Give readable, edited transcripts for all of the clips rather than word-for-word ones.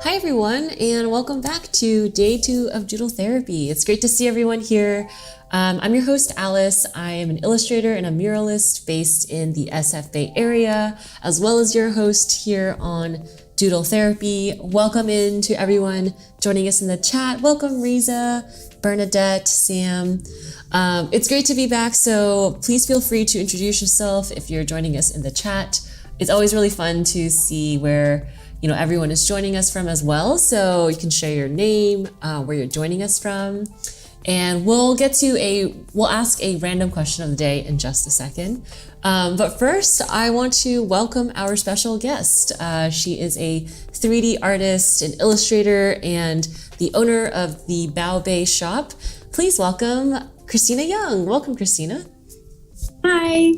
Hi everyone, and welcome back to day 2 of Doodle Therapy. It's great to see everyone here. I'm your host, Alice. I am an illustrator and a muralist based in the SF Bay Area, as well as your host here on Doodle Therapy. Welcome in to everyone joining us in the chat. Welcome Riza, Bernadette, Sam. It's great to be back, so please feel free to introduce yourself if you're joining us in the chat. It's always really fun to see where everyone is joining us from as well. So you can share your name, where you're joining us from, and we'll ask a random question of the day in just a second. But first, I want to welcome our special guest. She is a 3D artist, an illustrator, and the owner of the Bow Bay shop. Please welcome Christina Young. Welcome, Christina. Hi.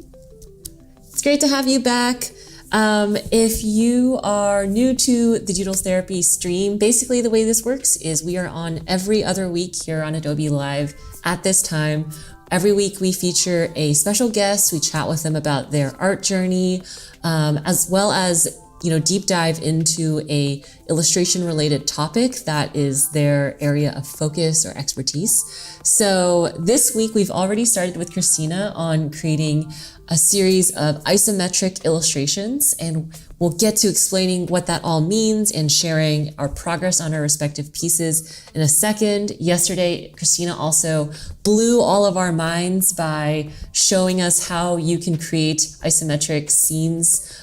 It's great to have you back. If you are new to the Doodle Therapy stream, basically the way this works is we are on every other week here on Adobe Live at this time. Every week we feature a special guest. We chat with them about their art journey, as well as deep dive into a illustration related topic that is their area of focus or expertise. So this week we've already started with Christina on creating a series of isometric illustrations, and we'll get to explaining what that all means and sharing our progress on our respective pieces in a second. Yesterday, Christina also blew all of our minds by showing us how you can create isometric scenes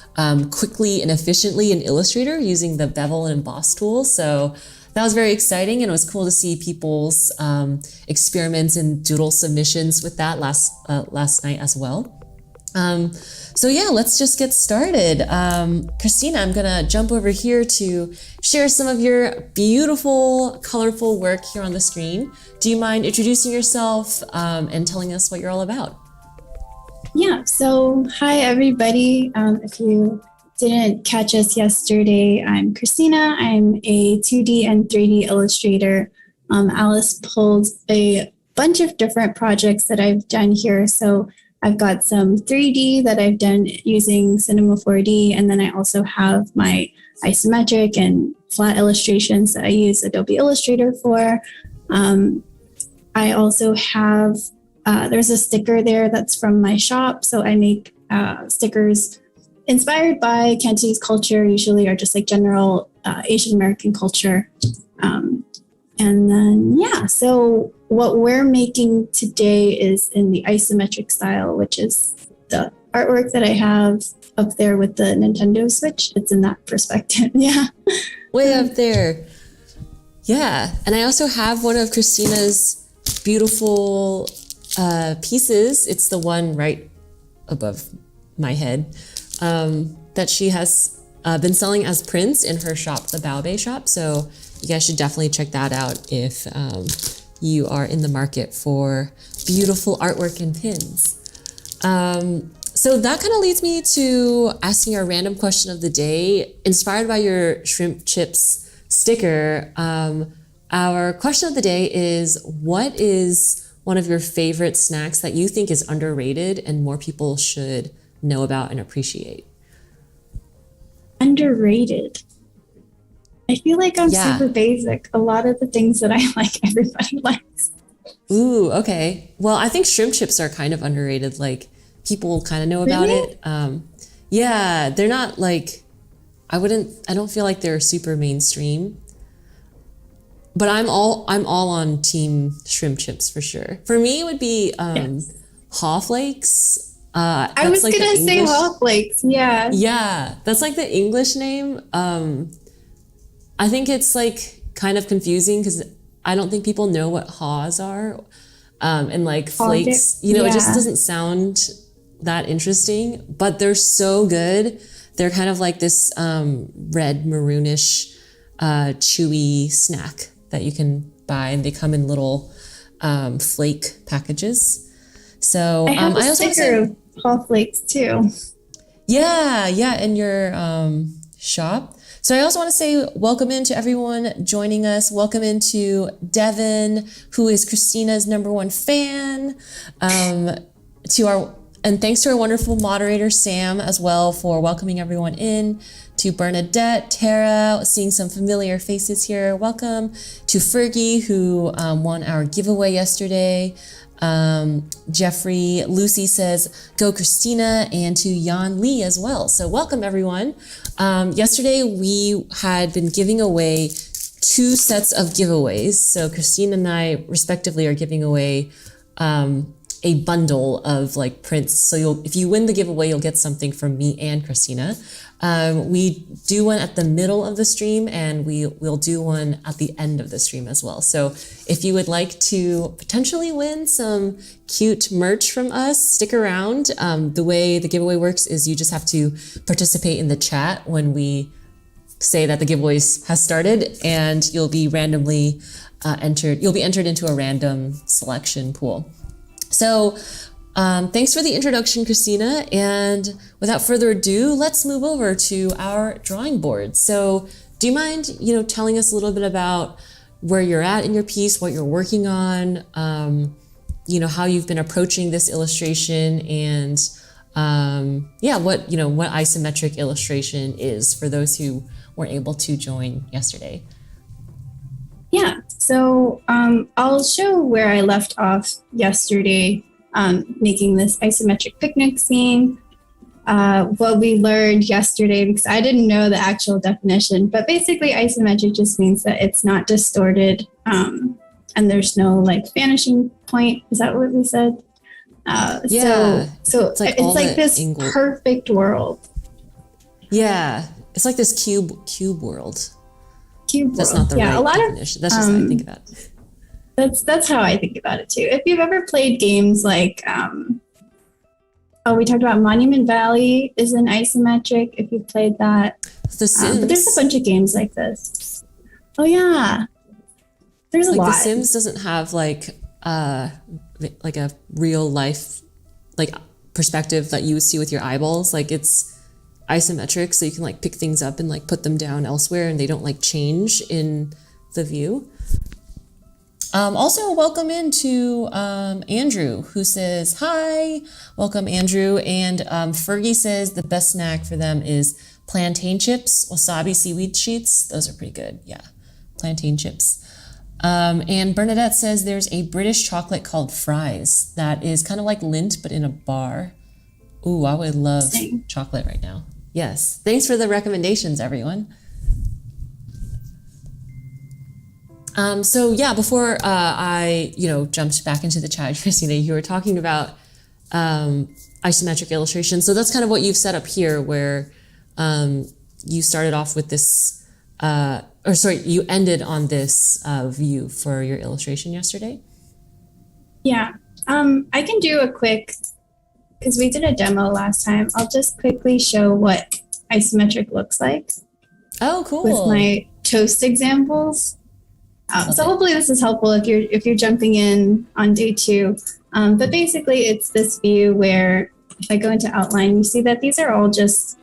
quickly and efficiently in Illustrator using the bevel and emboss tool. So that was very exciting, and it was cool to see people's experiments and doodle submissions with that last night as well. So yeah, let's just get started. Christina, I'm gonna jump over here to share some of your beautiful, colorful work here on the screen. Do you mind introducing yourself and telling us what you're all about? Yeah, so hi everybody. If you didn't catch us yesterday, I'm Christina. I'm a 2D and 3D illustrator. Alice pulled a bunch of different projects that I've done here. So I've got some 3D that I've done using Cinema 4D, and then I also have my isometric and flat illustrations that I use Adobe Illustrator for. I also have, there's a sticker there that's from my shop. So I make stickers inspired by Cantonese culture, usually, or just like general Asian American culture. And then, yeah, so what we're making today is in the isometric style, which is the artwork that I have up there with the Nintendo Switch. It's in that perspective, yeah. Way up there. Yeah, and I also have one of Christina's beautiful pieces. It's the one right above my head that she has been selling as prints in her shop, the Bow Bay shop. So you guys should definitely check that out if you are in the market for beautiful artwork and pins. So that kind of leads me to asking our random question of the day. Inspired by your shrimp chips sticker, our question of the day is, what is one of your favorite snacks that you think is underrated and more people should know about and appreciate? Underrated. I feel like I'm super basic. A lot of the things that I like, everybody likes. Ooh, okay. Well, I think shrimp chips are kind of underrated. Like, people kind of know about it. Yeah, they're not like, I don't feel like they're super mainstream. But I'm all on team shrimp chips for sure. For me, it would be Haw Flakes. I was like gonna say Haw Flakes. Yeah. Yeah, that's like the English name. I think it's like kind of confusing because I don't think people know what haws are. and like flakes. You know, it just doesn't sound that interesting, but they're so good. They're kind of like this red maroonish, chewy snack that you can buy, and they come in little flake packages. So I have a also sticker of Paul Flakes too. Yeah, in your shop. So I also want to say welcome in to everyone joining us. Welcome into Devin, who is Christina's #1 fan. And thanks to our wonderful moderator, Sam, as well, for welcoming everyone in. To Bernadette, Tara, seeing some familiar faces here. Welcome. To Fergie, who won our giveaway yesterday. Jeffrey, Lucy says, go Christina, and to Yan Lee as well. So welcome everyone. Yesterday we had been giving away 2 sets of giveaways. So Christina and I respectively are giving away a bundle of like prints. So if you win the giveaway, you'll get something from me and Christina. We do one at the middle of the stream, and we'll do one at the end of the stream as well. So if you would like to potentially win some cute merch from us, stick around. The way the giveaway works is you just have to participate in the chat when we say that the giveaway has started, and you'll be randomly entered. You'll be entered into a random selection pool. So thanks for the introduction, Christina. And without further ado, let's move over to our drawing board. So do you mind, telling us a little bit about where you're at in your piece, what you're working on, how you've been approaching this illustration, and what isometric illustration is for those who weren't able to join yesterday? Yeah, so I'll show where I left off yesterday, making this isometric picnic scene. What we learned yesterday, because I didn't know the actual definition, but basically isometric just means that it's not distorted, and there's no like vanishing point. Is that what we said? So it's like this perfect world. Yeah, it's like this cube world. That's not the right definition. That's just how I think about it. That's how I think about it too. If you've ever played games like, we talked about Monument Valley is an isometric. If you've played that, The Sims. But there's a bunch of games like this. Oh yeah, there's a lot. The Sims doesn't have like a real life like perspective that you would see with your eyeballs. Like it's isometric, so you can like pick things up and like put them down elsewhere, and they don't like change in the view. Also, welcome in to Andrew, who says hi. Welcome, Andrew. And Fergie says the best snack for them is plantain chips, wasabi seaweed sheets. Those are pretty good. Yeah, plantain chips. And Bernadette says there's a British chocolate called Fries that is kind of like Lindt but in a bar. Ooh, I would love chocolate right now. Yes. Thanks for the recommendations, everyone. So yeah, before I jumped back into the chat, Christina, you were talking about isometric illustration. So that's kind of what you've set up here, where you started off with this, you ended on this view for your illustration yesterday. Yeah, I can do a quick, because we did a demo last time. I'll just quickly show what isometric looks like. Oh, cool. With my toast examples. So hopefully this is helpful if you're jumping in on day 2. But basically it's this view where if I go into outline, you see that these are all just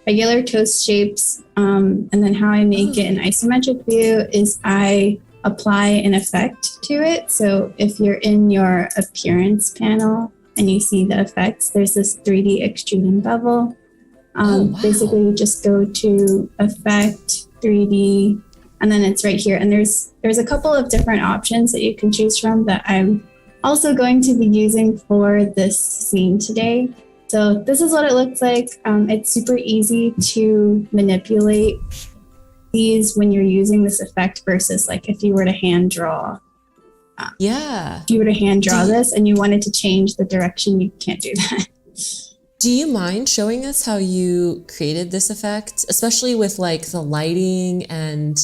regular toast shapes. And then how I make it an isometric view is I apply an effect to it. So if you're in your appearance panel and you see the effects, there's this 3D extrude and bevel. Basically you just go to effect, 3D, and then it's right here. And there's a couple of different options that you can choose from that I'm also going to be using for this scene today. So this is what it looks like. It's super easy to manipulate these when you're using this effect versus like if you were to hand draw. If you were to hand draw this and you wanted to change the direction, you can't do that. Do you mind showing us how you created this effect, especially with like the lighting and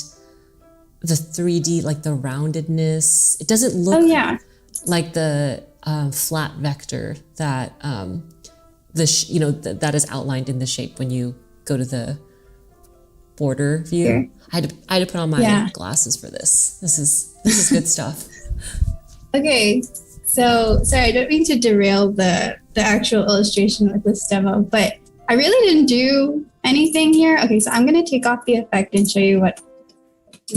the 3D, like the roundedness? It doesn't look like the flat vector that that is outlined in the shape when you go to the border view. Here. I had to put on my glasses for this. This is good stuff. Okay. So sorry, I don't mean to derail the actual illustration with this demo, but I really didn't do anything here. Okay, so I'm going to take off the effect and show you what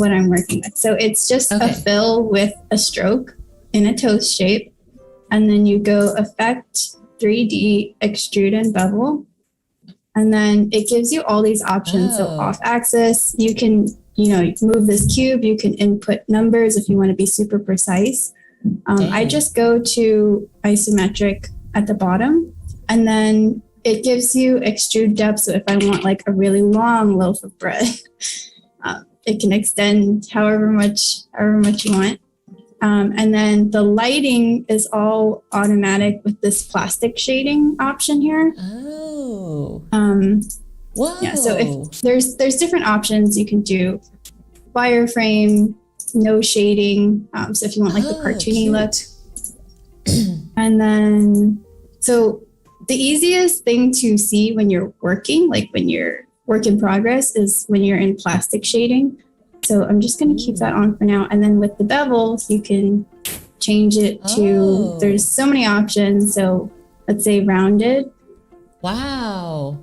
I'm working with. So it's just a fill with a stroke in a toast shape. And then you go Effect, 3D, Extrude, and Bevel. And then it gives you all these options. So off axis, you can, move this cube. You can input numbers if you want to be super precise. I just go to Isometric at the bottom, and then it gives you extrude depth. So if I want like a really long loaf of bread, it can extend however much you want. And then the lighting is all automatic with this plastic shading option here. Oh. Whoa. Yeah. So if there's different options, you can do wireframe, no shading. So if you want like the cartoony look. And then, so the easiest thing to see when you're working, like when you're work in progress, is when you're in plastic shading. So I'm just going to keep that on for now. And then with the bevel, you can change it to, there's so many options. So let's say rounded. Wow.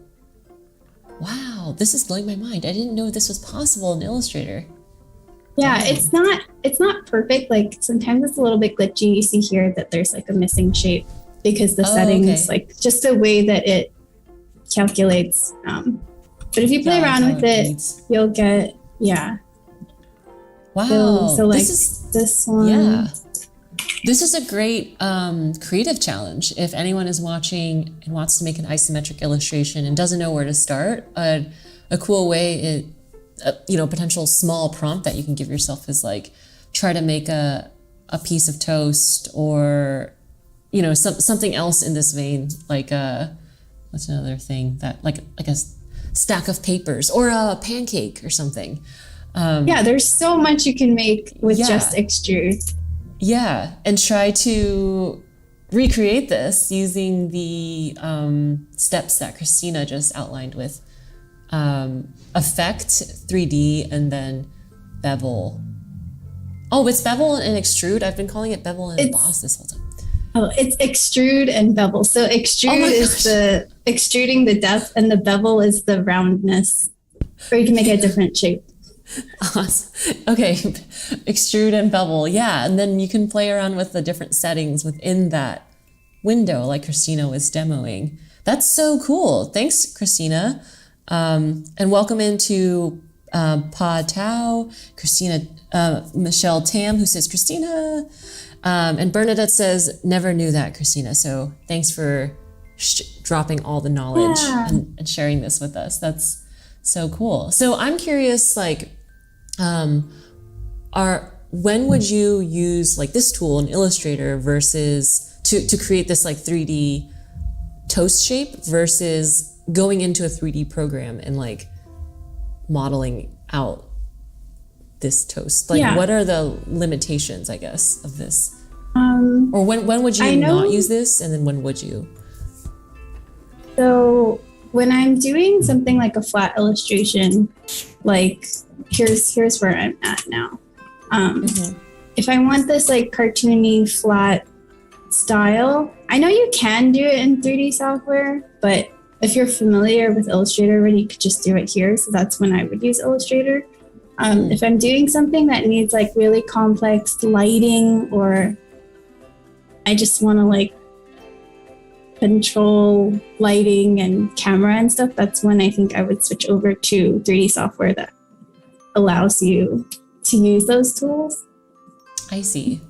Wow. This is blowing my mind. I didn't know this was possible in Illustrator. Yeah, it's not perfect. Like sometimes it's a little bit glitchy. You see here that there's like a missing shape because the settings, like just the way that it calculates. But if you play around with it, you'll get, Wow. So like this one. Yeah. This is a great creative challenge. If anyone is watching and wants to make an isometric illustration and doesn't know where to start, a cool way, potential small prompt that you can give yourself is like, try to make a piece of toast or, something else in this vein, like what's another thing that like a stack of papers or a pancake or something. There's so much you can make with just extrude. Yeah, and try to recreate this using the steps that Christina just outlined with Effect, 3D, and then Bevel. Oh, it's Bevel and Extrude? I've been calling it Bevel and Emboss this whole time. Oh, it's Extrude and Bevel. So Extrude is the extruding the depth, and the Bevel is the roundness, or you can make a different shape. Awesome. Okay, extrude and bevel. Yeah, and then you can play around with the different settings within that window like Christina was demoing. That's so cool. Thanks, Christina. And welcome into Pa Tao, Christina, Michelle Tam, who says Christina. And Bernadette says, never knew that, Christina. So thanks for dropping all the knowledge and sharing this with us. That's so cool. So I'm curious, like, when would you use like this tool in Illustrator versus to create this like 3D toast shape versus going into a 3D program and like modeling out this toast? Like, what are the limitations, I guess, of this? Or when would you not use this, and then when would you? So when I'm doing something like a flat illustration, like here's where I'm at now. If I want this like cartoony flat style, I know you can do it in 3D software, but if you're familiar with Illustrator already, you could just do it here. So that's when I would use Illustrator. If I'm doing something that needs like really complex lighting, or I just want to like control lighting and camera and stuff, that's when I think I would switch over to 3D software that allows you to use those tools. I see.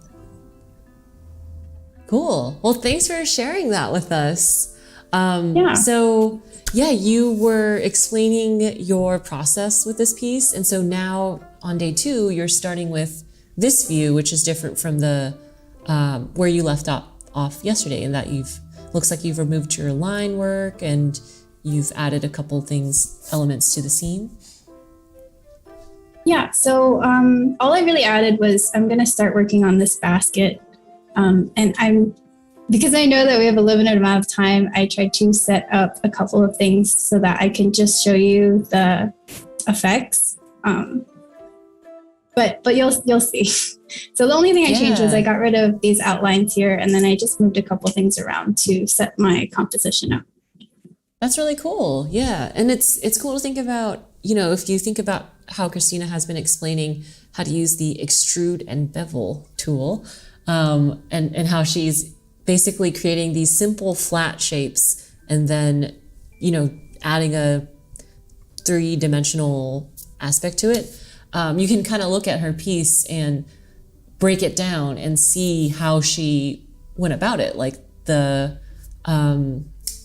Cool. Well, thanks for sharing that with us. So you were explaining your process with this piece. And so now on day 2, you're starting with this view, which is different from the where you left off yesterday, and that looks like you've removed your line work and you've added a couple elements to the scene. Yeah, so all I really added was I'm going to start working on this basket. Because I know that we have a limited amount of time, I tried to set up a couple of things so that I can just show you the effects. But you'll see. So the only thing I changed was I got rid of these outlines here, and then I just moved a couple things around to set my composition up. That's really cool. Yeah. And it's cool to think about, if you think about how Christina has been explaining how to use the extrude and bevel tool, and how she's basically creating these simple flat shapes and then, adding a 3-dimensional aspect to it. You can kind of look at her piece and break it down and see how she went about it. Like the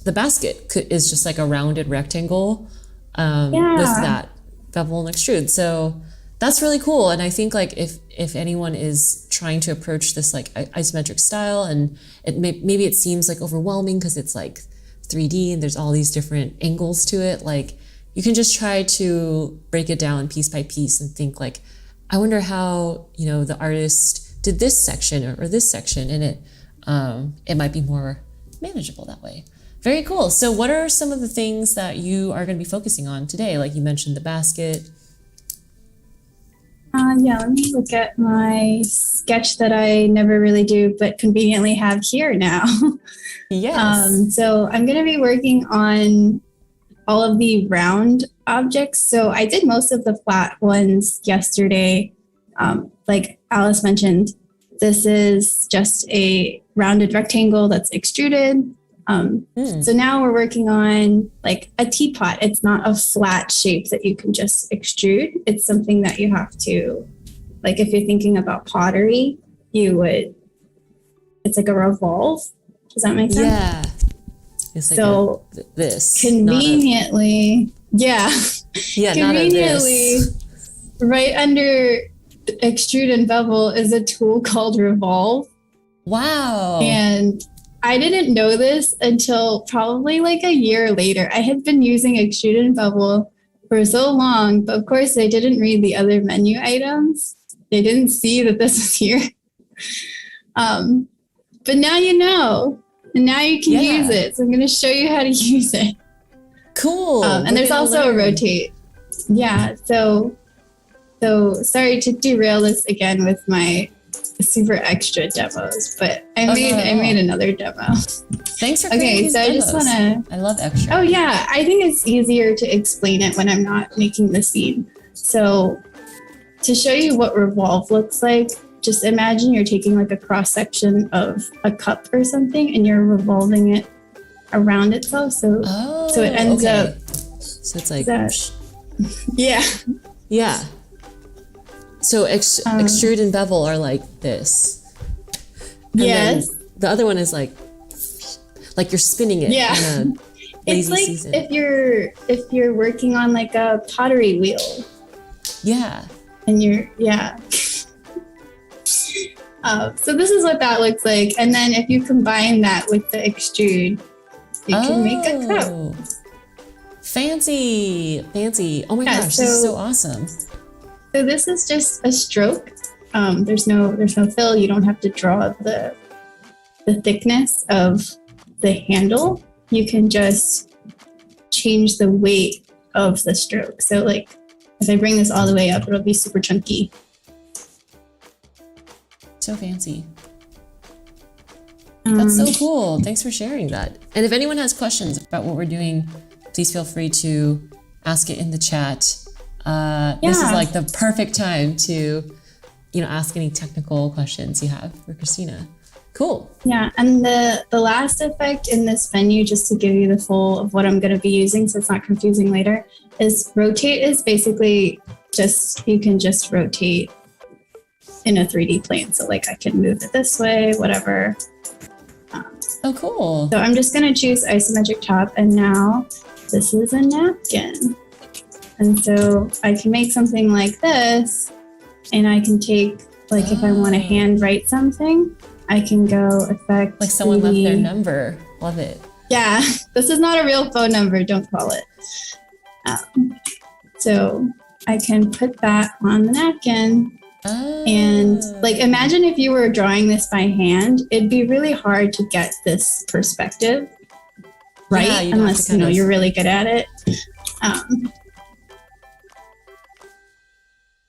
basket is just like a rounded rectangle with that bevel and extrude. So that's really cool. And I think like if anyone is trying to approach this like isometric style, and maybe it seems like overwhelming because it's like 3D and there's all these different angles to it, like you can just try to break it down piece by piece and think like, I wonder how, the artist did this section or this section, and it might be more manageable that way. Very cool. So what are some of the things that you are going to be focusing on today? Like you mentioned the basket. Let me look at my sketch that I never really do, but conveniently have here now. Yes. So I'm going to be working on all of the round objects. So I did most of the flat ones yesterday. Like Alice mentioned, this is just a rounded rectangle that's extruded. So now we're working on like a teapot. It's not a flat shape that you can just extrude. It's something that you have to, like if you're thinking about pottery, it's like a revolve. Does that make sense? Yeah. It's like so this. Conveniently, conveniently, right under extrude and bevel is a tool called Revolve. Wow. And I didn't know this until probably like a year later. I had been using extrude and bevel for so long, but of course I didn't read the other menu items. They didn't see that this was here. But now you know, and now you can use it. So I'm going to show you how to use it. Cool. And there's also a rotate. Yeah. So sorry to derail this again with my super extra demos, but I made another demo. Thanks for creating so these I demos. I love extra. Oh yeah, I think it's easier to explain it when I'm not making the scene. So to show you what Revolve looks like, just imagine you're taking like a cross section of a cup or something and you're revolving it around itself. So it ends up. So it's like. Yeah. Yeah. So extrude and bevel are like this. And yes. Then the other one is like you're spinning it. Yeah. In a it's like season. if you're working on like a pottery wheel. Yeah. And so this is what that looks like. And then if you combine that with the extrude, you can make a cup. Fancy. Oh my gosh, this is so awesome. So this is just a stroke. There's no fill. You don't have to draw the thickness of the handle. You can just change the weight of the stroke. So like if I bring this all the way up, it'll be super chunky. So fancy. That's so cool. Thanks for sharing that. And if anyone has questions about what we're doing, please feel free to ask it in the chat. This is like the perfect time to, ask any technical questions you have for Christina. Cool. Yeah, and the last effect in this menu, just to give you the full of what I'm going to be using so it's not confusing later, is rotate is basically you can just rotate in a 3D plane. So like I can move it this way, whatever. Oh, cool. So I'm just going to choose isometric top, and now this is a napkin. And so I can make something like this, and I can take, like if I want to hand write something, I can go effect. Like someone 3D. Left their number. Love it. Yeah, this is not a real phone number, don't call it. So I can put that on the napkin. And like, imagine if you were drawing this by hand, it'd be really hard to get this perspective right, Yeah, unless, you know, you're really good at it.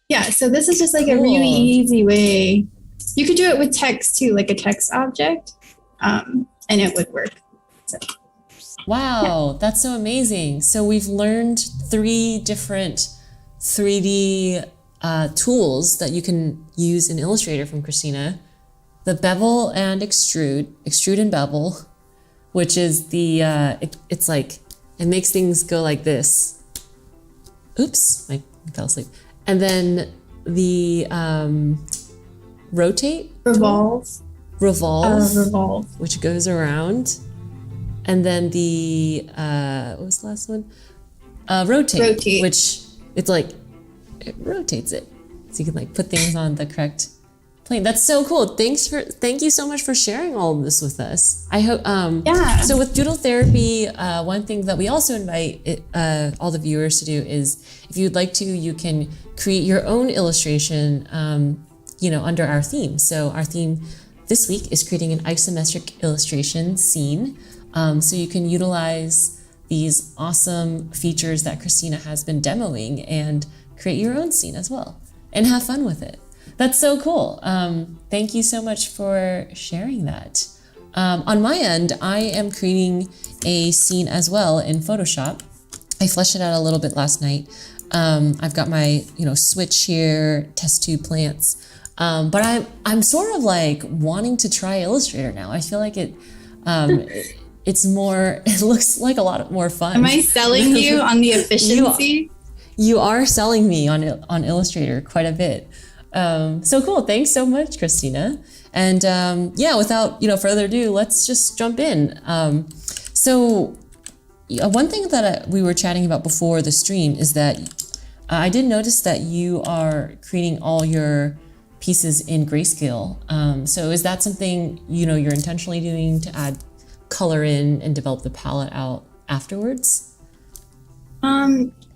Yeah, so this is just like a really easy way. You could do it with text too, like a text object, and it would work. So, wow, that's so amazing. So we've learned 3 different 3D tools that you can use in Illustrator from Christina. The bevel and extrude and bevel, which is the, it's like, it makes things go like this. Oops, I fell asleep. And then the rotate? Revolve. Revolve, which goes around. And then the, what was the last one? Rotate, which it's like, it rotates it. So you can like put things on the correct plane. That's so cool. Thank you so much for sharing all of this with us. I hope, yeah. So with Doodle Therapy, one thing that we also invite all the viewers to do is, if you'd like to, you can create your own illustration, you know, under our theme. So our theme this week is creating an isometric illustration scene. So you can utilize these awesome features that Christina has been demoing and create your own scene as well and have fun with it. That's so cool. Thank you so much for sharing that. On my end, I am creating a scene as well in Photoshop. I fleshed it out a little bit last night. I've got my, you know, switch here, test tube plants. But I'm sort of like wanting to try Illustrator now. I feel like it's more, it looks like a lot more fun. Am I selling you on the efficiency? You are selling me on Illustrator quite a bit. So cool. Thanks so much, Christina. And yeah, without further ado, let's just jump in. So one thing that we were chatting about before the stream is that I did notice that you are creating all your pieces in grayscale. So is that something you're intentionally doing to add color in and develop the palette out afterwards?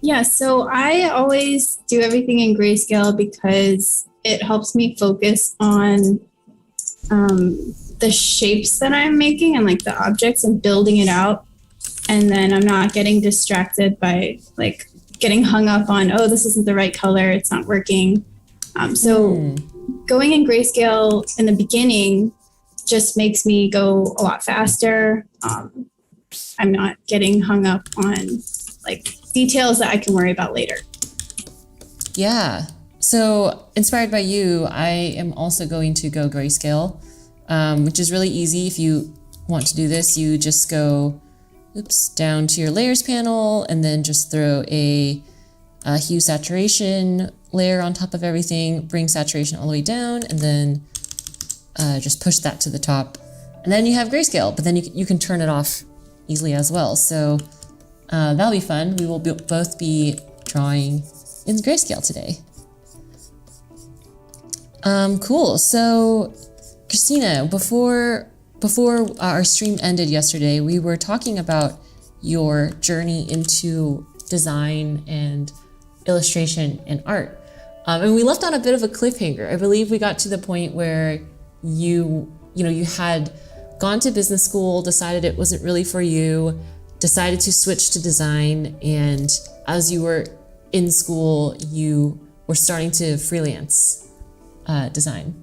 Yeah, so I always do everything in grayscale because it helps me focus on the shapes that I'm making and like the objects and building it out. And then I'm not getting distracted by like getting hung up on, oh, this isn't the right color, it's not working. So going in grayscale in the beginning just makes me go a lot faster. I'm not getting hung up on like details that I can worry about later. Yeah. So inspired by you, I am also going to go grayscale, which is really easy. If you want to do this, you just go down to your layers panel and then just throw a hue saturation layer on top of everything, bring saturation all the way down, and then just push that to the top. And then you have grayscale, but then you can turn it off easily as well. So that'll be fun. We will both be drawing in grayscale today. Cool. So Christina, before our stream ended yesterday, we were talking about your journey into design and illustration and art. And we left on a bit of a cliffhanger. I believe we got to the point where you had gone to business school, decided it wasn't really for you, decided to switch to design, and as you were in school, you were starting to freelance design.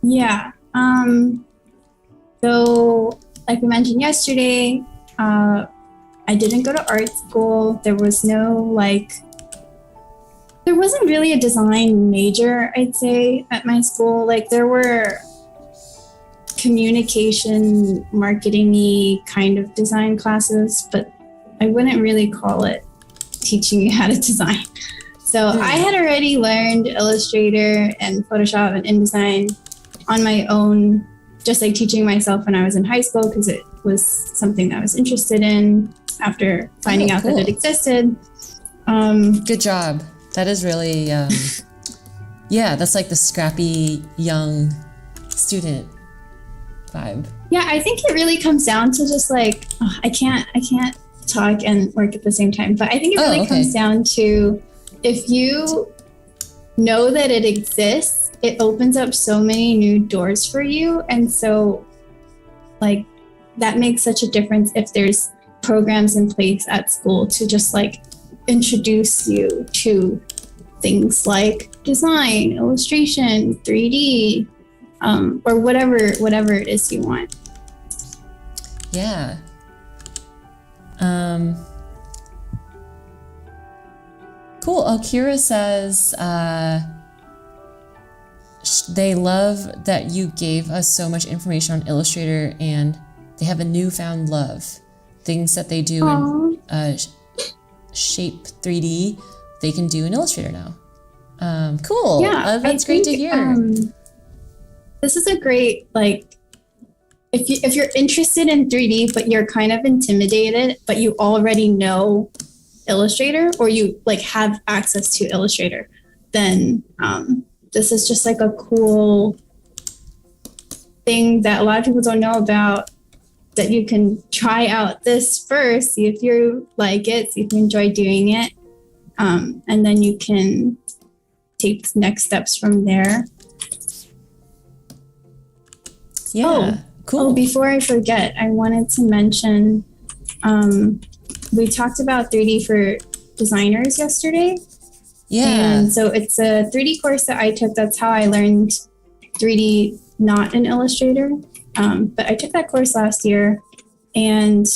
Yeah. So like we mentioned yesterday, I didn't go to art school. There wasn't really a design major, I'd say, at my school. Like there were communication, marketing-y kind of design classes, but I wouldn't really call it teaching you how to design. So I had already learned Illustrator and Photoshop and InDesign on my own, just like teaching myself when I was in high school, because it was something that I was interested in after finding out that it existed. Good job. That is really, yeah, that's like the scrappy young student vibe. Yeah, I think it really comes down to just like, I can't talk and work at the same time, but I think it really comes down to if you know that it exists, it opens up so many new doors for you. And so like that makes such a difference if there's programs in place at school to just like introduce you to things like design, illustration, 3D, or whatever it is you want. Yeah. Cool. Oh, Kira says they love that you gave us so much information on Illustrator, and they have a newfound love. Things that they do in Shape 3D, they can do in Illustrator now. Cool. Yeah, that's great to hear. This is a great, like, if you're interested in 3D, but you're kind of intimidated, but you already know Illustrator, or you like have access to Illustrator, then this is just like a cool thing that a lot of people don't know about, that you can try out this first, see if you like it, see if you enjoy doing it, and then you can take next steps from there. Yeah, cool. Oh, before I forget, I wanted to mention, we talked about 3D for designers yesterday. Yeah. And so it's a 3D course that I took. That's how I learned 3D, not in Illustrator. But I took that course last year, and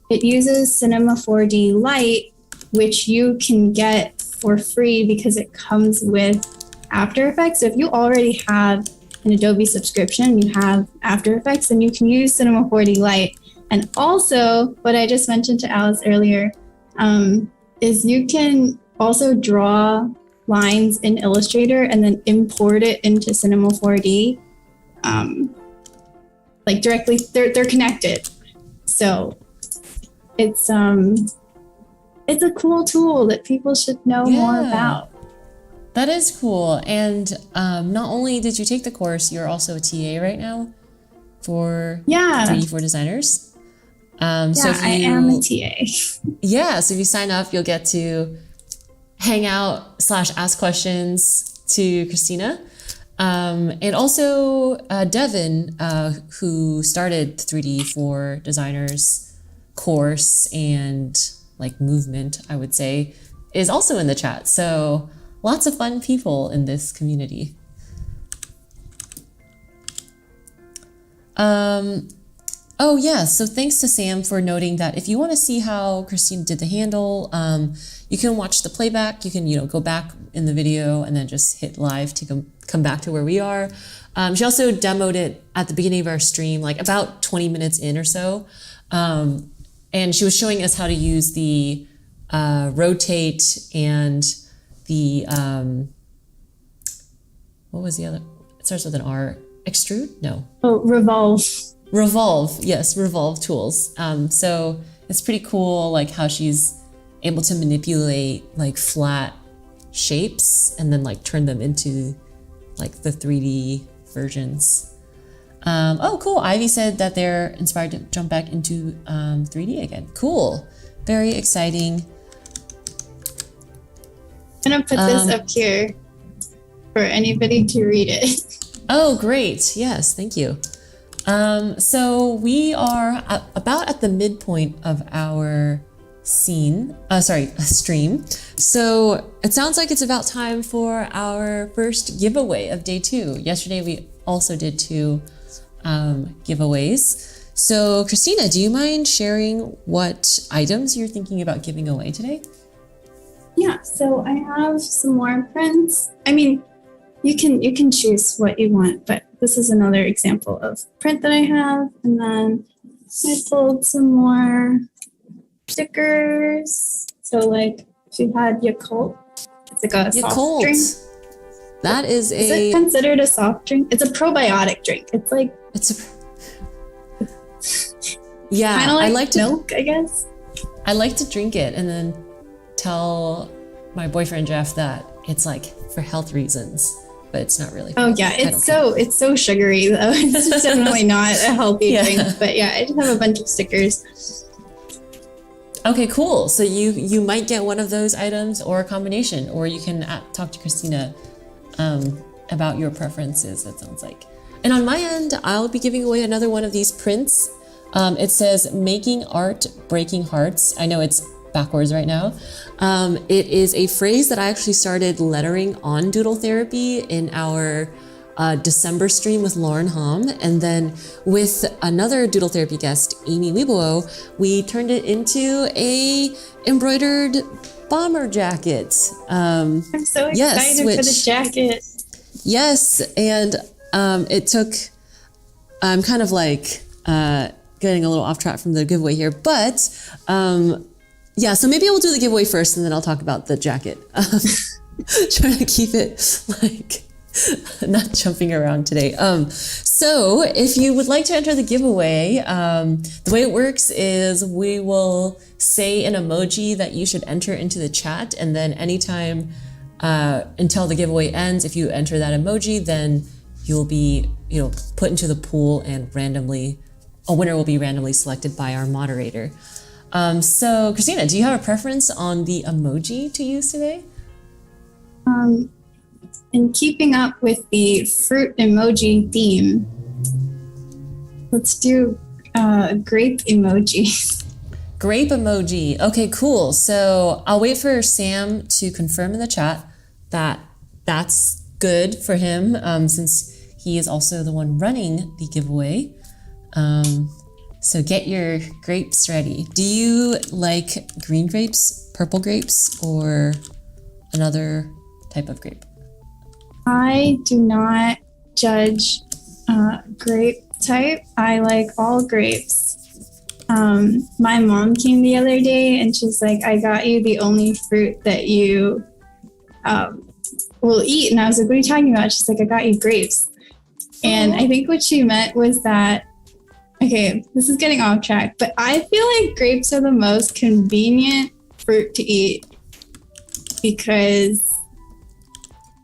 it uses Cinema 4D Lite, which you can get for free because it comes with After Effects. So if you already have an Adobe subscription, you have After Effects, then you can use Cinema 4D Lite. And also, what I just mentioned to Alice earlier, is you can also draw lines in Illustrator and then import it into Cinema 4D. Like directly, they're connected. So it's a cool tool that people should know more about. That is cool. And not only did you take the course, you're also a TA right now for 3D for designers. So if I am a TA. Yeah, so if you sign up, you'll get to hang out / ask questions to Christina. And also Devin, who started 3D for designers course and like movement, I would say, is also in the chat. So lots of fun people in this community. Oh yeah, so thanks to Sam for noting that if you want to see how Christina did the handle, you can watch the playback. You can, go back in the video and then just hit live to come back to where we are. She also demoed it at the beginning of our stream, like about 20 minutes in or so. And she was showing us how to use the rotate and the, what was the other? It starts with an R. Extrude? No. Oh, Revolve. Revolve, yes, Revolve tools. So it's pretty cool, like how she's able to manipulate like flat shapes and then like turn them into like the 3D versions. Oh, cool. Ivy said that they're inspired to jump back into 3D again. Cool. Very exciting. I'm gonna put this up here for anybody to read it. Oh, great. Yes, thank you. So we are about at the midpoint of our stream. So it sounds like it's about time for our first giveaway of day 2. Yesterday we also did 2 giveaways. So Christina, do you mind sharing what items you're thinking about giving away today? Yeah, so I have some more prints. I mean, you can choose what you want, but this is another example of print that I have. And then I pulled some more stickers. So like if you had Yakult, it's like a soft drink. That is it considered a soft drink? It's a probiotic drink. It's like yeah, kind of like I like milk, I guess. I like to drink it and then tell my boyfriend Jeff that it's like for health reasons. But it's not really. Oh yeah, it's so sugary though. It's definitely not a healthy drink. But yeah, I just have a bunch of stickers. Okay, cool. So you might get one of those items or a combination, or you can talk to Christina about your preferences, it sounds like. And on my end, I'll be giving away another one of these prints. It says, "Making art, breaking hearts." I know it's backwards right now. It is a phrase that I actually started lettering on Doodle Therapy in our December stream with Lauren Hom, and then with another Doodle Therapy guest, Amy Weibo, we turned it into a embroidered bomber jacket. I'm so excited for the jacket. Yes, and it took, I'm kind of like getting a little off track from the giveaway here, but yeah, so maybe we'll do the giveaway first and then I'll talk about the jacket. Trying to keep it like not jumping around today. So if you would like to enter the giveaway, the way it works is we will say an emoji that you should enter into the chat, and then anytime until the giveaway ends, if you enter that emoji, then you'll be put into the pool, and a winner will be randomly selected by our moderator. So Christina, do you have a preference on the emoji to use today? In keeping up with the fruit emoji theme, let's do grape emoji. Grape emoji. Okay, cool. So I'll wait for Sam to confirm in the chat that that's good for him, since he is also the one running the giveaway. So get your grapes ready. Do you like green grapes, purple grapes, or another type of grape? I do not judge grape type. I like all grapes. My mom came the other day and she's like, "I got you the only fruit that you will eat." And I was like, "What are you talking about?" She's like, "I got you grapes." And I think what she meant was that, okay, this is getting off track, but I feel like grapes are the most convenient fruit to eat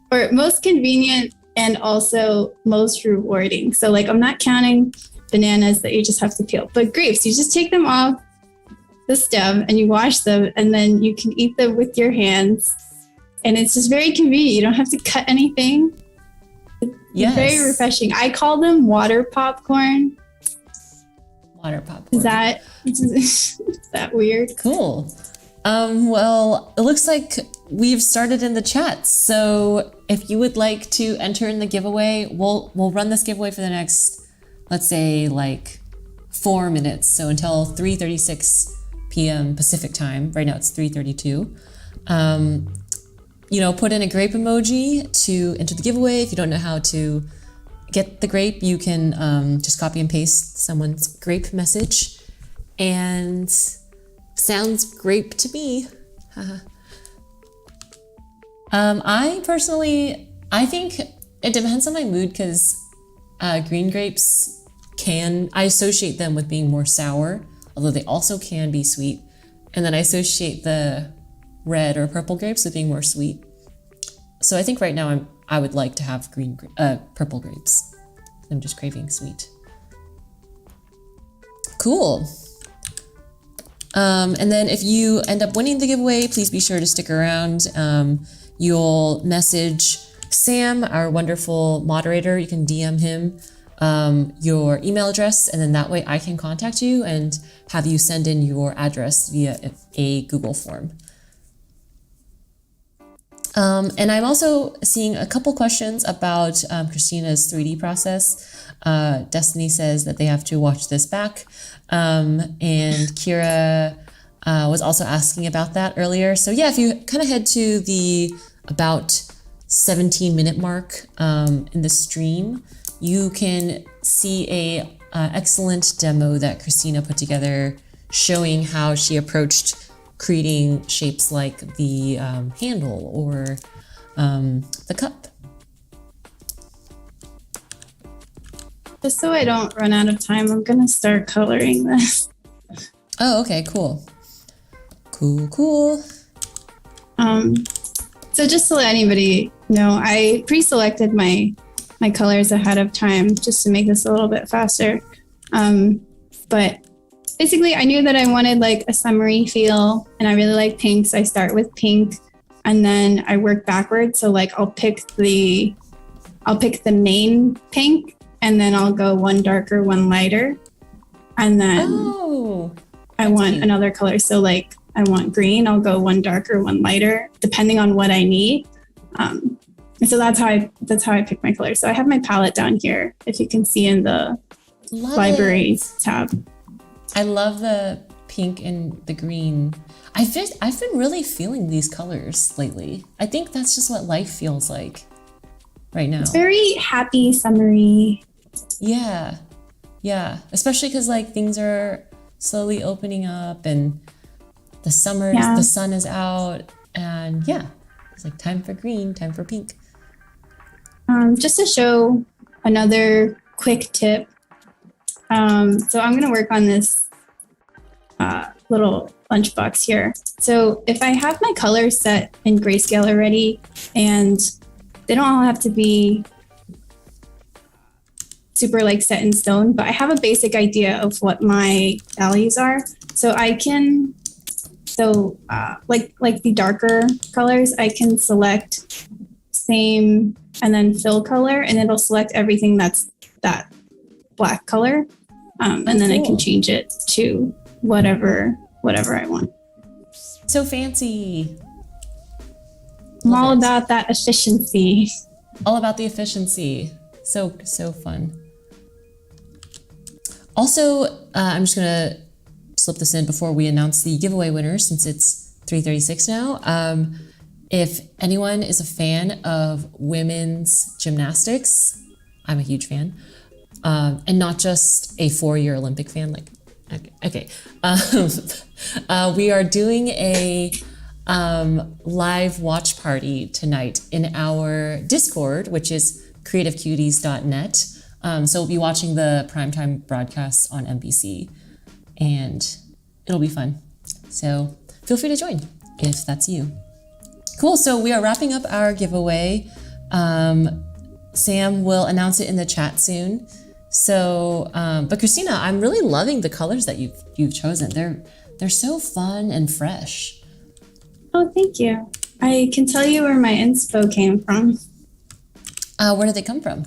or most convenient and also most rewarding. So like, I'm not counting bananas that you just have to peel, but grapes, you just take them off the stem and you wash them, and then you can eat them with your hands. And it's just very convenient. You don't have to cut anything. It's very refreshing. I call them water popcorn. Water popcorn. Is that weird? Cool. Well, it looks like we've started in the chat. So if you would like to enter in the giveaway, we'll run this giveaway for the next, let's say, like 4 minutes. So until 3:36 p.m. Pacific time. Right now it's 3:32. Put in a grape emoji to enter the giveaway. If you don't know how to get the grape, you can just copy and paste someone's grape message, and sounds grape to me. I think it depends on my mood, because green grapes I associate them with being more sour, although they also can be sweet. And then I associate the red or purple grapes with being more sweet. So I think right now I would like to have purple grapes. I'm just craving sweet. Cool. And then if you end up winning the giveaway, please be sure to stick around. You'll message Sam, our wonderful moderator. You can DM him your email address, and then that way I can contact you and have you send in your address via a Google form. And I'm also seeing a couple questions about Christina's 3D process. Destiny says that they have to watch this back. And Kira was also asking about that earlier. So yeah, if you kind of head to the about 17-minute mark in the stream, you can see a excellent demo that Christina put together showing how she approached creating shapes like the handle or the cup. Just so I don't run out of time, I'm gonna start coloring this. Oh, okay, cool. Cool. So just to let anybody know, I pre-selected my colors ahead of time just to make this a little bit faster. But basically I knew that I wanted like a summery feel, and I really like pink, so I start with pink, and then I work backwards. So like I'll pick the main pink, and then I'll go one darker, one lighter, and then I want cute. another color. So like I want green, I'll go one darker, one lighter, depending on what I need. And so that's how I pick my colors. So I have my palette down here, if you can see in the library tab. I love the pink and the green. I've been really feeling these colors lately. I think that's just what life feels like right now. It's very happy, summery. Yeah. Especially because like things are slowly opening up and the sun is out, and it's like time for green, time for pink. Just to show another quick tip. So I'm going to work on this little lunchbox here. So if I have my colors set in grayscale already, and they don't all have to be super like set in stone, but I have a basic idea of what my values are. So I can, like the darker colors, I can select same and then fill color, and it'll select everything that's that black color. And then I can change it to whatever I want. So fancy. I'm all about that efficiency. All about the efficiency. So fun. Also, I'm just gonna slip this in before we announce the giveaway winner, since it's 3:36 now. If anyone is a fan of women's gymnastics, I'm a huge fan. And not just a 4-year Olympic fan, like, okay. We are doing a live watch party tonight in our Discord, which is creativecuties.net. So we'll be watching the primetime broadcasts on NBC, and it'll be fun. So feel free to join if that's you. Cool, so we are wrapping up our giveaway. Sam will announce it in the chat soon. So, but Christina, I'm really loving the colors that you've chosen. They're so fun and fresh. Oh, thank you. I can tell you where my inspo came from. Where did they come from?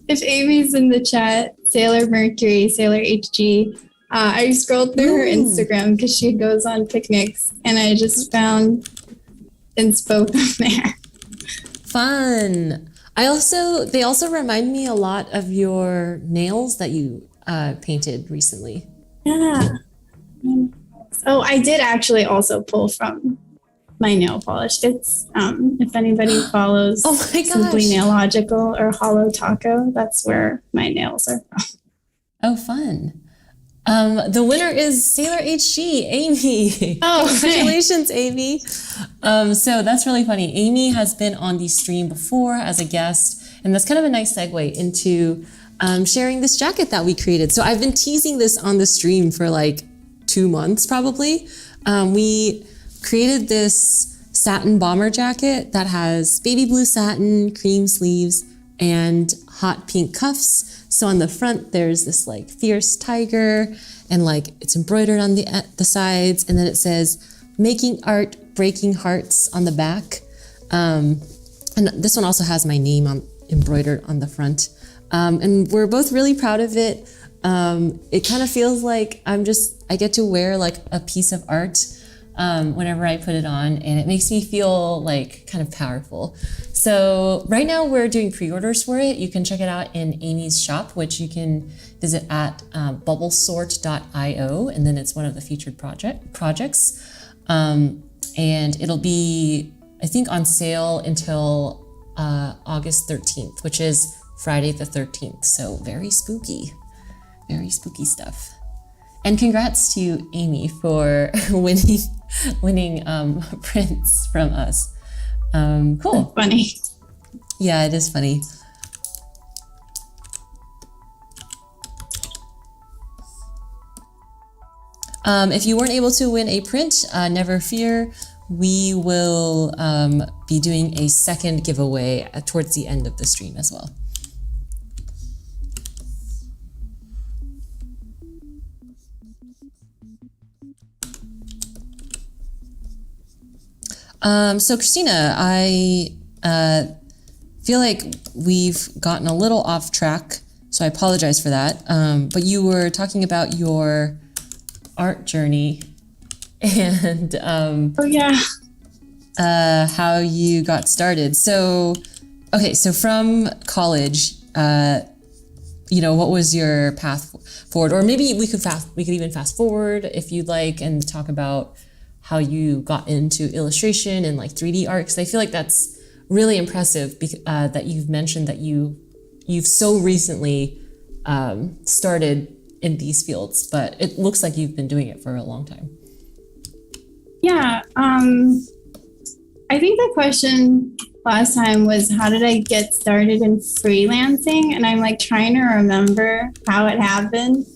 If Amy's in the chat, Sailor Mercury, Sailor HG, I scrolled through her Instagram because she goes on picnics, and I just found inspo from there. Fun. They also remind me a lot of your nails that you painted recently. Yeah. Oh, I did actually also pull from my nail polish. It's if anybody follows Simply Nailogical or Hollow Taco, that's where my nails are from. Oh, fun. The winner is Sailor HG, Amy. Oh, congratulations, Amy. So that's really funny. Amy has been on the stream before as a guest, and that's kind of a nice segue into sharing this jacket that we created. So I've been teasing this on the stream for like 2 months probably. We created this satin bomber jacket that has baby blue satin, cream sleeves, and hot pink cuffs. So on the front, there's this like fierce tiger, and like it's embroidered on the sides, and then it says "Making Art, Breaking Hearts" on the back. And this one also has my name embroidered on the front. And we're both really proud of it. It kind of feels like I get to wear like a piece of art whenever I put it on, and it makes me feel like kind of powerful. So right now we're doing pre-orders for it. You can check it out in Amy's shop, which you can visit at bubblesort.io, and then it's one of the featured projects. And it'll be, I think, on sale until August 13th, which is Friday the 13th. So very spooky stuff. And congrats to Amy for winning prints from us. Cool. That's funny. Yeah, it is funny. If you weren't able to win a print, never fear. We will be doing a second giveaway towards the end of the stream as well. So Christina, I feel like we've gotten a little off track, so I apologize for that. But you were talking about your art journey and how you got started. So, okay, so from college, what was your path forward? Or maybe we could even fast forward if you'd like and talk about how you got into illustration and like 3D art, because I feel like that's really impressive that you've mentioned that you've so recently started in these fields, but it looks like you've been doing it for a long time. Yeah, I think the question last time was, how did I get started in freelancing? And I'm like trying to remember how it happened.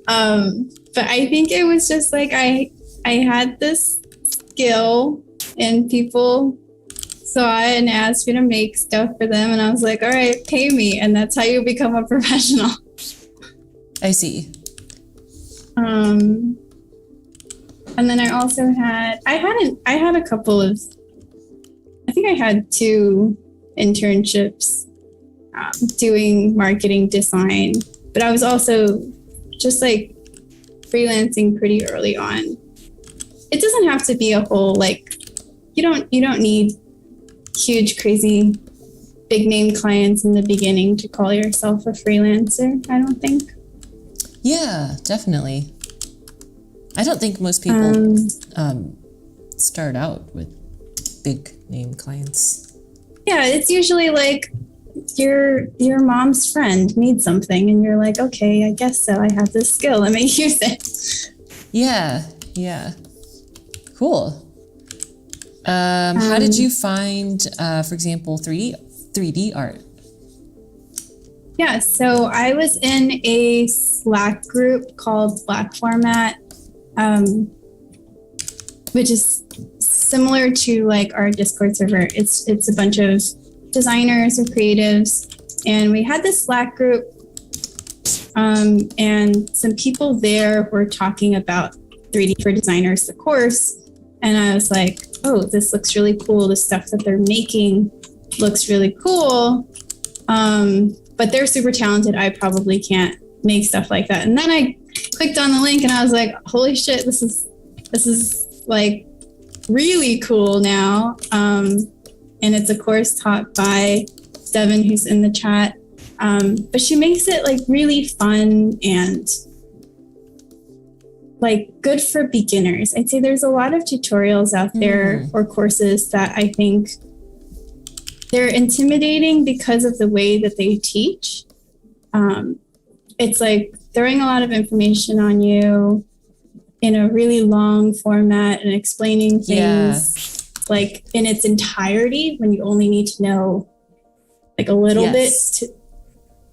But I think it was just like I had this skill and people saw it and asked me to make stuff for them. And I was like, all right, pay me. And that's how you become a professional. I see. And then I also had a couple of, I think I had 2 internships doing marketing design, but I was also just like freelancing pretty early on. It doesn't have to be a whole, like, you don't need huge, crazy, big name clients in the beginning to call yourself a freelancer, I don't think. Yeah, definitely. I don't think most people start out with big name clients. Yeah, it's usually like your mom's friend needs something and you're like, okay, I guess so. I have this skill. Let me use it. Yeah. Cool. How did you find, for example, 3D art? Yeah, so I was in a Slack group called Black Format, which is similar to like our Discord server. It's a bunch of designers or creatives, and we had this Slack group, and some people there were talking about 3D for Designers, the course, and I was like, oh, this looks really cool. The stuff that they're making looks really cool, but they're super talented. I probably can't make stuff like that. And then I clicked on the link and I was like, holy shit, this is like really cool now. And it's a course taught by Devin, who's in the chat. But she makes it like really fun and like good for beginners. I'd say there's a lot of tutorials out there or courses that I think they're intimidating because of the way that they teach. It's like throwing a lot of information on you in a really long format and explaining things like in its entirety when you only need to know like a little bit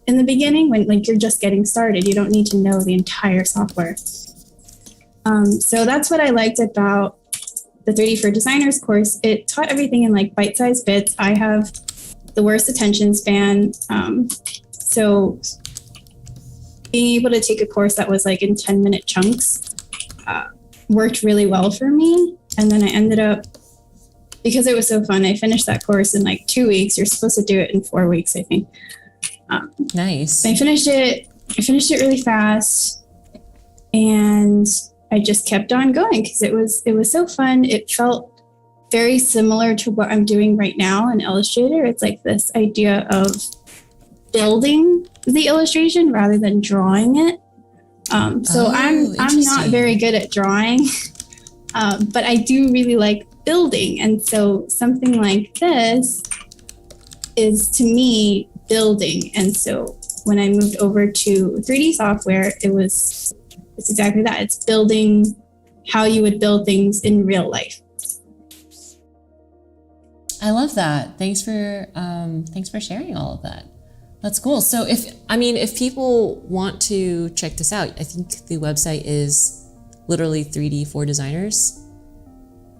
in the beginning when like you're just getting started. You don't need to know the entire software. So that's what I liked about the 3D for Designers course. It taught everything in like bite-sized bits. I have the worst attention span. So being able to take a course that was like in 10-minute chunks worked really well for me. And then I ended up, because it was so fun, I finished that course in like 2 weeks. You're supposed to do it in 4 weeks, I think. Nice. I finished it really fast, and I just kept on going because it was so fun. It felt very similar to what I'm doing right now in Illustrator. It's like this idea of building the illustration rather than drawing it. So I'm not very good at drawing, but I do really like building. And so something like this is to me building. And so when I moved over to 3D software, it's exactly that. It's building how you would build things in real life. I love that. Thanks for sharing all of that. That's cool. So if people want to check this out, I think the website is literally 3D for Designers.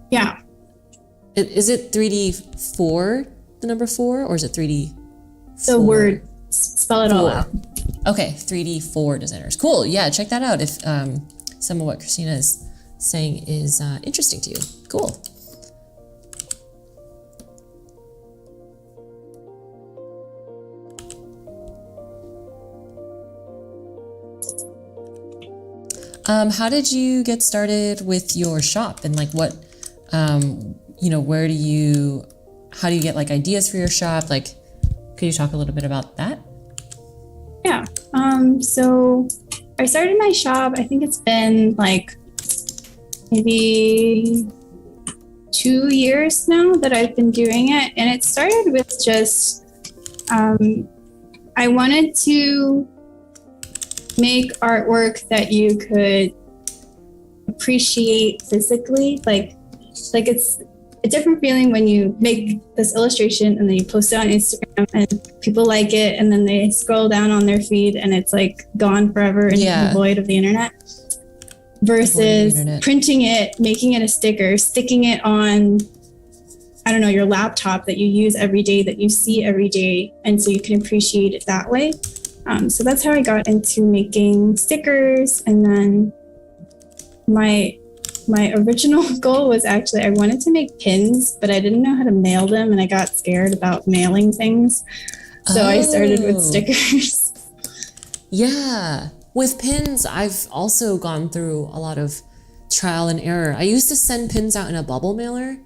Yeah. Is it 3D for the number 4, or is it 3D? The word, spell it all out. Okay, 3D for Designers. Cool. Yeah, check that out if some of what Christina is saying is interesting to you. Cool. How did you get started with your shop, and like what, you know, how do you get like ideas for your shop? Like, could you talk a little bit about that? Yeah. So I started my shop, I think it's been like maybe 2 years now that I've been doing it. And it started with just, I wanted to make artwork that you could appreciate physically. Like it's a different feeling when you make this illustration and then you post it on Instagram and people like it, and then they scroll down on their feed and it's like gone forever and void of the internet. Versus printing it, making it a sticker, sticking it on, I don't know, your laptop that you use every day, that you see every day, and so you can appreciate it that way. So that's how I got into making stickers. And then my original goal was actually I wanted to make pins, but I didn't know how to mail them, and I got scared about mailing things. So I started with stickers. Yeah. With pins, I've also gone through a lot of trial and error. I used to send pins out in a bubble mailer,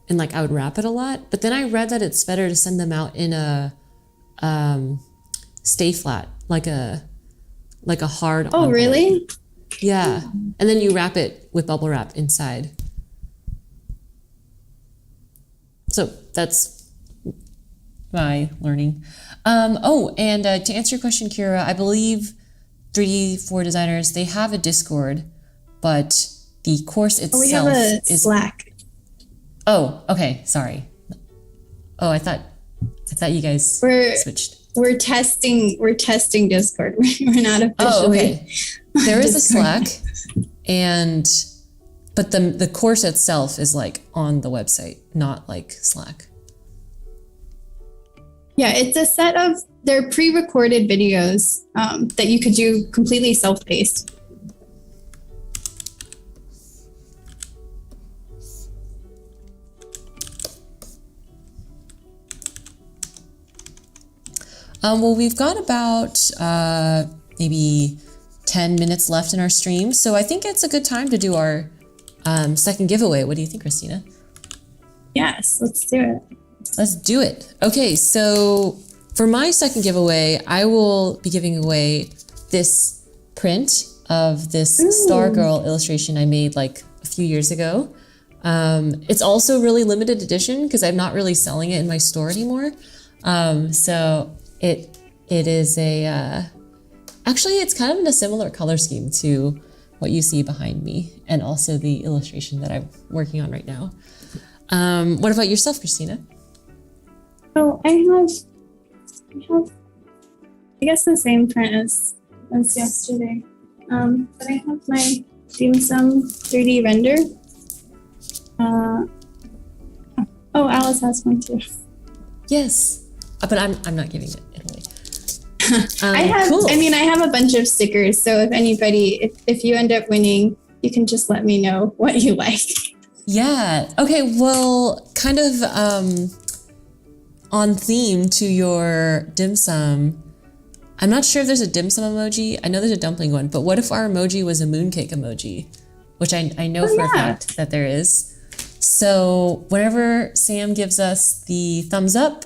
and like I would wrap it a lot, but then I read that it's better to send them out in a stay flat, like a hard envelope. Really? Yeah. And then you wrap it with bubble wrap inside. So that's my learning. And to answer your question, Kira, I believe 3D4 designers, they have a Discord, but the course itself we have a Slack. Oh, okay. Sorry. Oh, I thought you guys switched. We're testing Discord. We're not officially. Oh, okay. There is a Slack, but the course itself is like on the website, not like Slack. Yeah, it's a set of they're pre-recorded videos that you could do completely self-paced. Well, we've got about maybe 10 minutes left in our stream, so I think it's a good time to do our second giveaway. What do you think, Christina? Yes, let's do it. Let's do it. Okay, so for my second giveaway, I will be giving away this print of this Stargirl illustration I made like a few years ago. It's also really limited edition because I'm not really selling it in my store anymore. So it is actually it's kind of in a similar color scheme to what you see behind me, and also the illustration that I'm working on right now. What about yourself, Christina? Oh, I guess the same print as yesterday. But I have my dim sum 3D render. Alice has one too. Yes, but I'm not giving it away. Cool. I have a bunch of stickers, so if anybody, if you end up winning, you can just let me know what you like. Yeah. Okay. Well, kind of on theme to your dim sum. I'm not sure if there's a dim sum emoji. I know there's a dumpling one, but what if our emoji was a mooncake emoji? Which I know for a fact that there is. So whenever Sam gives us the thumbs up,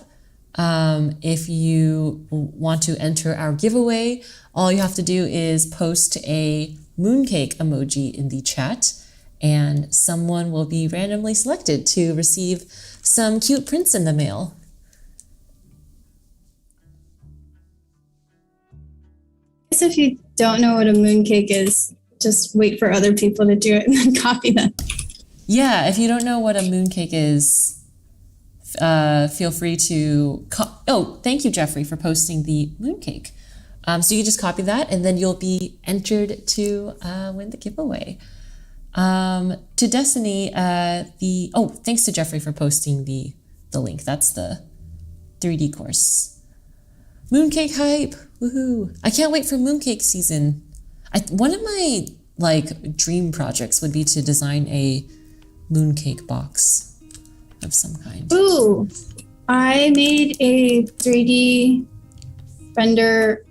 if you want to enter our giveaway, all you have to do is post a mooncake emoji in the chat, and someone will be randomly selected to receive some cute prints in the mail. I guess if you don't know what a mooncake is, just wait for other people to do it and then copy them. Yeah, if you don't know what a mooncake is, feel free to... thank you, Jeffrey, for posting the mooncake. So you just copy that, and then you'll be entered to win the giveaway. To Destiny, thanks to Jeffrey for posting the link. That's the 3D course. Mooncake hype, woohoo! I can't wait for mooncake season. One of my dream projects would be to design a mooncake box of some kind. Ooh, I made a 3D render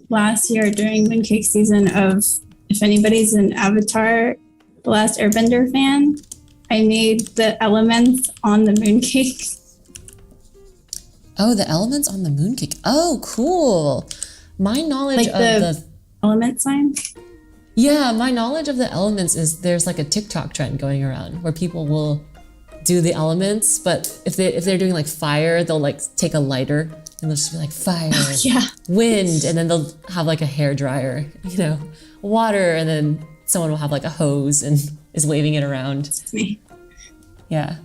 last year during mooncake season of if anybody's an Avatar, The Last Airbender fan, I made the elements on the mooncake. Oh, the elements on the mooncake. Oh, cool. My knowledge Like of the element sign. Yeah, my knowledge of the elements is there's like a TikTok trend going around where people will do the elements, but if they're doing like fire, they'll like take a lighter and they'll just be like fire, Yeah. wind, and then they'll have like a hair dryer, you know, water, and then someone will have like a hose and is waving it around. It's me. Yeah.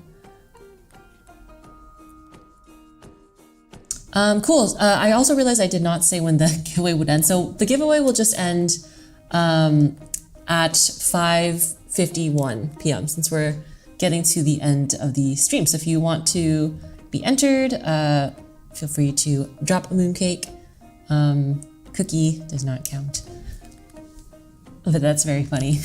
Cool. I also realized I did not say when the giveaway would end. So the giveaway will just end at 5:51 p.m. since we're getting to the end of the stream. So if you want to be entered, feel free to drop a mooncake. Cookie does not count. But that's very funny.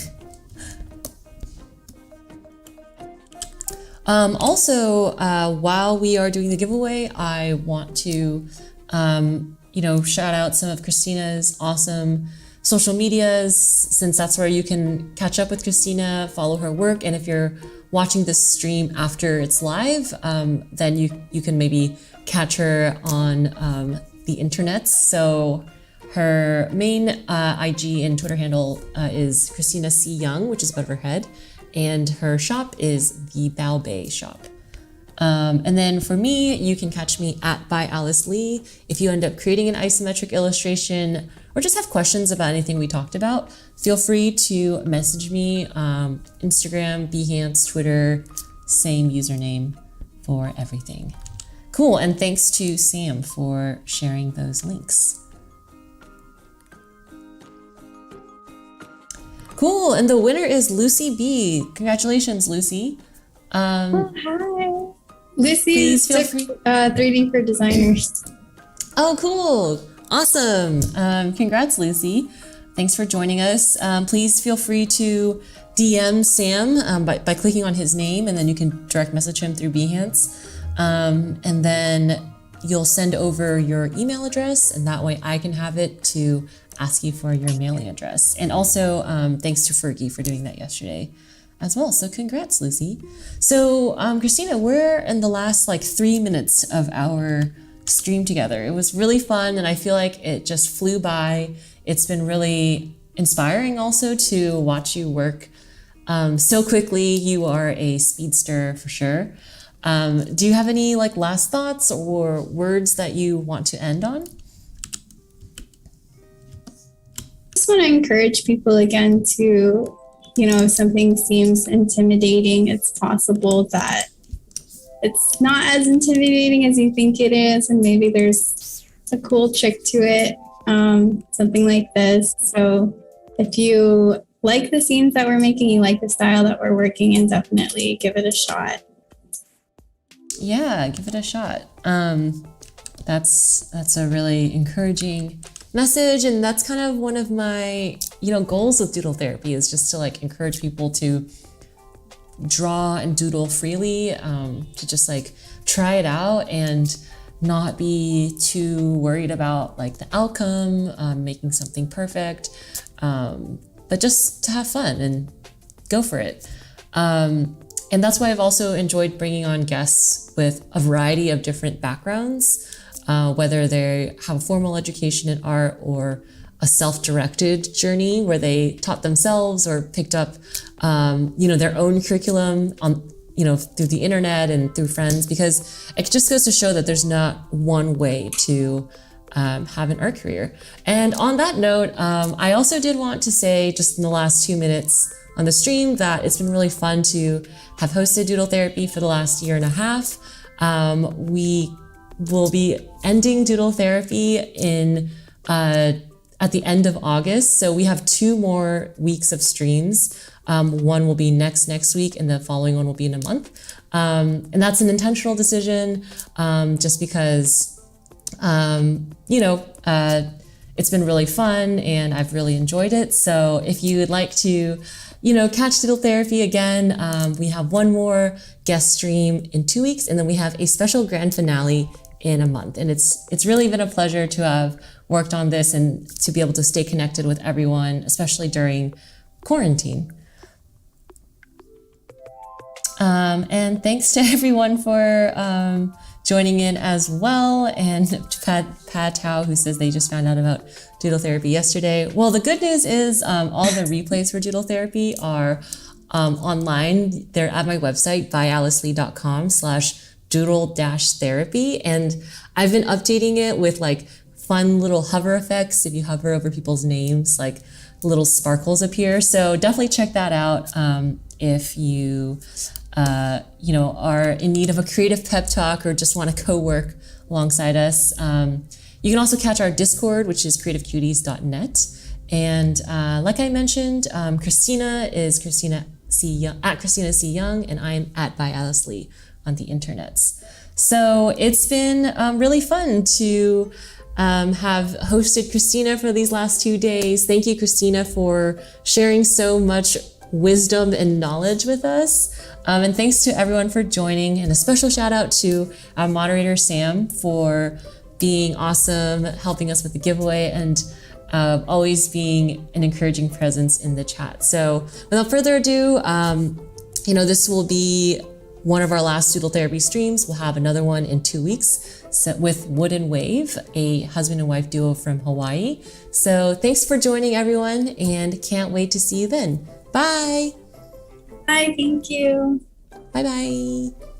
Also, while we are doing the giveaway, I want to, shout out some of Christina's awesome social medias, since that's where you can catch up with Christina, follow her work. And if you're watching this stream after it's live, then you can maybe catch her on the internets. So her main IG and Twitter handle is Christina C. Young, which is above her head. And her shop is the Bao Bay shop. And then for me, you can catch me at by Alice Lee. If you end up creating an isometric illustration or just have questions about anything we talked about, feel free to message me, Instagram, Behance, Twitter, same username for everything. Cool, and thanks to Sam for sharing those links. Cool, and the winner is Lucy B. Congratulations, Lucy. Hi. Lucy took 3D for designers. Oh, cool. Awesome. Congrats, Lucy. Thanks for joining us. Please feel free to DM Sam by clicking on his name, and then you can direct message him through Behance. And then you'll send over your email address, and that way I can have it to ask you for your mailing address. And also, thanks to Fergie for doing that yesterday as well. So congrats, Lucy. So Christina, we're in the last 3 minutes of our stream together. It was really fun, and I feel like it just flew by. It's been really inspiring also to watch you work so quickly. You are a speedster for sure. Do you have any last thoughts or words that you want to end on? I just want to encourage people again to, if something seems intimidating, it's possible that it's not as intimidating as you think it is, and maybe there's a cool trick to it, something like this. So if you like the scenes that we're making, you like the style that we're working in, definitely give it a shot. Yeah, give it a shot. That's a really encouraging message, and that's kind of one of my goals with Doodle Therapy, is just to encourage people to draw and doodle freely, to just try it out and not be too worried about the outcome, making something perfect, but just to have fun and go for it. And that's why I've also enjoyed bringing on guests with a variety of different backgrounds, whether they have a formal education in art or a self-directed journey where they taught themselves or picked up, their own curriculum on, through the internet and through friends, because it just goes to show that there's not one way to have an art career. And on that note, I also did want to say, just in the last 2 minutes on the stream, that it's been really fun to have hosted Doodle Therapy for the last 1.5 years. We will be ending Doodle Therapy at the end of August. So we have 2 more weeks of streams. One will be next week, and the following one will be in a month. And that's an intentional decision, just because, it's been really fun and I've really enjoyed it. So if you would like to, catch Doodle Therapy again, we have one more guest stream in 2 weeks, and then we have a special grand finale in a month. And it's really been a pleasure to have worked on this and to be able to stay connected with everyone, especially during quarantine. And thanks to everyone for joining in as well. And Pat Tao, who says they just found out about Doodle Therapy yesterday. Well, the good news is all the replays for Doodle Therapy are online. They're at my website, byalicely.com/doodle-therapy. And I've been updating it with like fun little hover effects. If you hover over people's names, like little sparkles appear. So definitely check that out if you are in need of a creative pep talk or just want to co-work alongside us. You can also catch our Discord, which is creativecuties.net. And like I mentioned, Christina is Christina C. Young, at Christina C. Young, and I'm at by Alice Lee on the internets. So it's been really fun to have hosted Christina for these last 2 days. Thank you, Christina, for sharing so much wisdom and knowledge with us. And thanks to everyone for joining, and a special shout out to our moderator, Sam, for being awesome, helping us with the giveaway, and always being an encouraging presence in the chat. So without further ado, this will be one of our last Doodle Therapy streams. We'll have another one in 2 weeks with Wood and Wave, a husband and wife duo from Hawaii. So thanks for joining, everyone, and can't wait to see you then. Bye. Bye, thank you. Bye-bye.